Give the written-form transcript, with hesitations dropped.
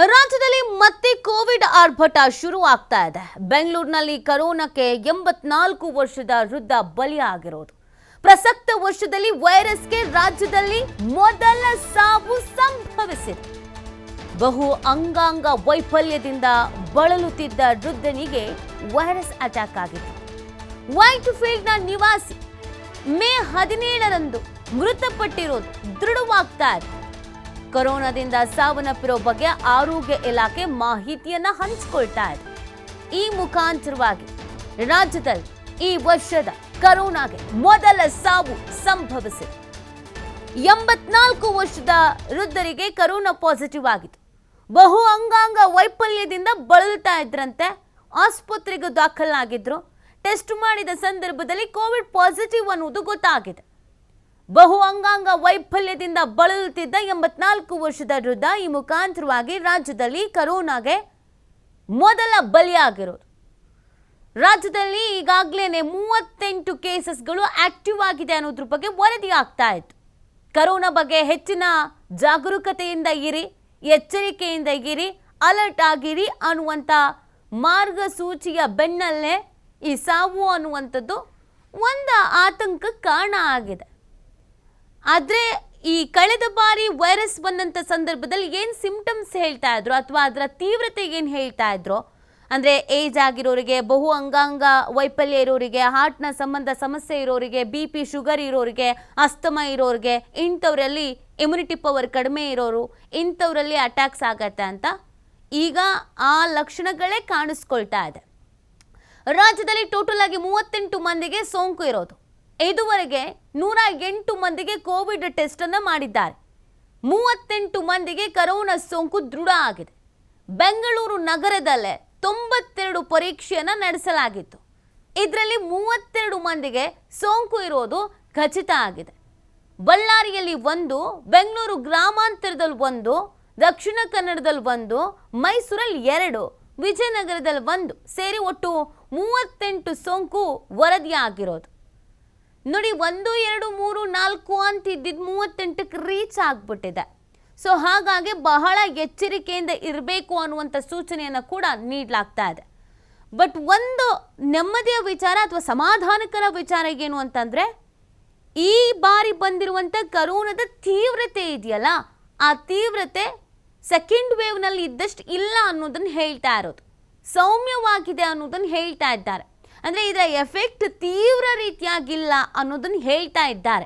ರಾಜ್ಯದಲ್ಲಿ ಮತ್ತೆ ಕೋವಿಡ್ ಆರ್ಭಟ ಶುರು ಆಗ್ತಾ ಇದೆ. ಬೆಂಗಳೂರಿನಲ್ಲಿ ಕೊರೋನಾಕ್ಕೆ 84 ವರ್ಷದ ವೃದ್ಧ ಬಲಿಯಾಗಿರೋದು. ಪ್ರಸಕ್ತ ವರ್ಷದಲ್ಲಿ ವೈರಸ್ಗೆ ರಾಜ್ಯದಲ್ಲಿ ಮೊದಲ ಸಾವು ಸಂಭವಿಸಿದೆ. ಬಹು ಅಂಗಾಂಗ ವೈಫಲ್ಯದಿಂದ ಬಳಲುತ್ತಿದ್ದ ವೃದ್ಧನಿಗೆ ವೈರಸ್ ಅಟ್ಯಾಕ್ ಆಗಿತ್ತು. ವೈಟ್ ಫೀಲ್ಡ್ನ ನಿವಾಸಿ ಮೇ 17ರಂದು ಮೃತಪಟ್ಟಿರೋದು ದೃಢವಾಗ್ತಾ ಇದೆ. ಕೊರೋನಾದಿಂದ ಸಾವನ್ನಪ್ಪಿರೋ ಬಗ್ಗೆ ಆರೋಗ್ಯ ಇಲಾಖೆ ಮಾಹಿತಿಯನ್ನ ಹಂಚಿಕೊಳ್ತಾ ಇದೆ. ಈ ಮುಖಾಂತರವಾಗಿ ರಾಜ್ಯದಲ್ಲಿ ಈ ವರ್ಷದ ಕೊರೋನಾಗೆ ಮೊದಲ ಸಾವು ಸಂಭವಿಸಿದೆ. 84 ವರ್ಷದ ವೃದ್ಧರಿಗೆ ಕೊರೋನಾ ಪಾಸಿಟಿವ್ ಆಗಿತ್ತು. ಬಹು ಅಂಗಾಂಗ ವೈಫಲ್ಯದಿಂದ ಬಳಲ್ತಾ ಇದ್ರಂತೆ. ಆಸ್ಪತ್ರೆಗೆ ದಾಖಲಾಗಿದ್ರು. ಟೆಸ್ಟ್ ಮಾಡಿದ ಸಂದರ್ಭದಲ್ಲಿ ಕೋವಿಡ್ ಪಾಸಿಟಿವ್ ಅನ್ನೋದು ಗೊತ್ತಾಗಿದೆ. ಬಹು ಅಂಗಾಂಗ ವೈಫಲ್ಯದಿಂದ ಬಳಲುತ್ತಿದ್ದ 84 ವರ್ಷದ ವೃದ್ಧ ಈ ಮುಖಾಂತರವಾಗಿ ರಾಜ್ಯದಲ್ಲಿ ಕೊರೋನಾಗೆ ಮೊದಲ ಬಲಿಯಾಗಿರೋದು. ರಾಜ್ಯದಲ್ಲಿ ಈಗಾಗಲೇ 38 ಕೇಸಸ್ಗಳು ಆಕ್ಟಿವ್ ಆಗಿದೆ ಅನ್ನೋದ್ರ ಬಗ್ಗೆ ವರದಿ ಆಗ್ತಾ ಇತ್ತು. ಕೊರೋನಾ ಬಗ್ಗೆ ಹೆಚ್ಚಿನ ಜಾಗರೂಕತೆಯಿಂದ ಇರಿ, ಎಚ್ಚರಿಕೆಯಿಂದ ಇರಿ, ಅಲರ್ಟ್ ಆಗಿರಿ ಅನ್ನುವಂಥ ಮಾರ್ಗಸೂಚಿಯ ಬೆನ್ನಲ್ಲೇ ಈ ಸಾವು ಅನ್ನುವಂಥದ್ದು ಒಂದು ಆತಂಕಕ್ಕೆ ಕಾರಣ ಆಗಿದೆ. ಆದರೆ ಈ ಕಳೆದ ಬಾರಿ ವೈರಸ್ ಬಂದಂಥ ಸಂದರ್ಭದಲ್ಲಿ ಏನು ಸಿಂಪ್ಟಮ್ಸ್ ಹೇಳ್ತಾ ಇದ್ರು ಅಥವಾ ಅದರ ತೀವ್ರತೆ ಏನು ಹೇಳ್ತಾ ಇದ್ರು ಅಂದರೆ ಏಜ್ ಆಗಿರೋರಿಗೆ, ಬಹು ಅಂಗಾಂಗ ವೈಫಲ್ಯ ಇರೋರಿಗೆ, ಹಾರ್ಟ್ನ ಸಂಬಂಧ ಸಮಸ್ಯೆ ಇರೋರಿಗೆ, BP ಶುಗರ್ ಇರೋರಿಗೆ, ಅಸ್ತಮ ಇರೋರಿಗೆ, ಇಂಥವರಲ್ಲಿ ಇಮ್ಯುನಿಟಿ ಪವರ್ ಕಡಿಮೆ ಇರೋರು, ಇಂಥವರಲ್ಲಿ ಅಟ್ಯಾಕ್ಸ್ ಆಗತ್ತೆ ಅಂತ ಈಗ ಆ ಲಕ್ಷಣಗಳೇ ಕಾಣಿಸ್ಕೊಳ್ತಾ ಇದೆ. ರಾಜ್ಯದಲ್ಲಿ ಟೋಟಲ್ ಆಗಿ 38 ಮಂದಿಗೆ ಸೋಂಕು ಇರೋದು. ಇದುವರೆಗೆ 108 ಮಂದಿಗೆ ಕೋವಿಡ್ ಟೆಸ್ಟ್ ಅನ್ನು ಮಾಡಿದ್ದಾರೆ. 38 ಮಂದಿಗೆ ಕೊರೋನಾ ಸೋಂಕು ದೃಢ ಆಗಿದೆ. ಬೆಂಗಳೂರು ನಗರದಲ್ಲೇ 92 ಪರೀಕ್ಷೆಯನ್ನು ನಡೆಸಲಾಗಿತ್ತು. ಇದರಲ್ಲಿ 32 ಮಂದಿಗೆ ಸೋಂಕು ಇರೋದು ಖಚಿತ ಆಗಿದೆ. ಬಳ್ಳಾರಿಯಲ್ಲಿ 1, ಬೆಂಗಳೂರು ಗ್ರಾಮಾಂತರದಲ್ಲಿ 1, ದಕ್ಷಿಣ ಕನ್ನಡದಲ್ಲಿ 1, ಮೈಸೂರಲ್ಲಿ 2, ವಿಜಯನಗರದಲ್ಲಿ 1 ಸೇರಿ ಒಟ್ಟು 38 ಸೋಂಕು ವರದಿಯಾಗಿರೋದು. ನೋಡಿ, 1, 2, 3, 4 ಅಂತಿದ್ದಿದ್ದು 38ಕ್ಕೆ ರೀಚ್ ಆಗಿಬಿಟ್ಟಿದೆ. ಸೊ ಹಾಗಾಗಿ ಬಹಳ ಎಚ್ಚರಿಕೆಯಿಂದ ಇರಬೇಕು ಅನ್ನುವಂಥ ಸೂಚನೆಯನ್ನು ಕೂಡ ನೀಡಲಾಗ್ತಾ ಇದೆ. ಬಟ್ ಒಂದು ನೆಮ್ಮದಿಯ ವಿಚಾರ ಅಥವಾ ಸಮಾಧಾನಕರ ವಿಚಾರ ಏನು ಅಂತಂದರೆ, ಈ ಬಾರಿ ಬಂದಿರುವಂಥ ಕೊರೋನಾದ ತೀವ್ರತೆ ಇದೆಯಲ್ಲ, ಆ ತೀವ್ರತೆ ಸೆಕೆಂಡ್ ವೇವ್ನಲ್ಲಿ ಇದ್ದಷ್ಟು ಇಲ್ಲ ಅನ್ನೋದನ್ನು ಹೇಳ್ತಾ ಇರೋದು. ಸೌಮ್ಯವಾಗಿದೆ ಅನ್ನೋದನ್ನು ಹೇಳ್ತಾ ಇದ್ದಾರೆ. ಅಂದರೆ ಇದರ ಎಫೆಕ್ಟ್ ತೀವ್ರ ರೀತಿಯಾಗಿಲ್ಲ ಅನ್ನೋದನ್ನು ಹೇಳ್ತಾ ಇದ್ದಾರೆ.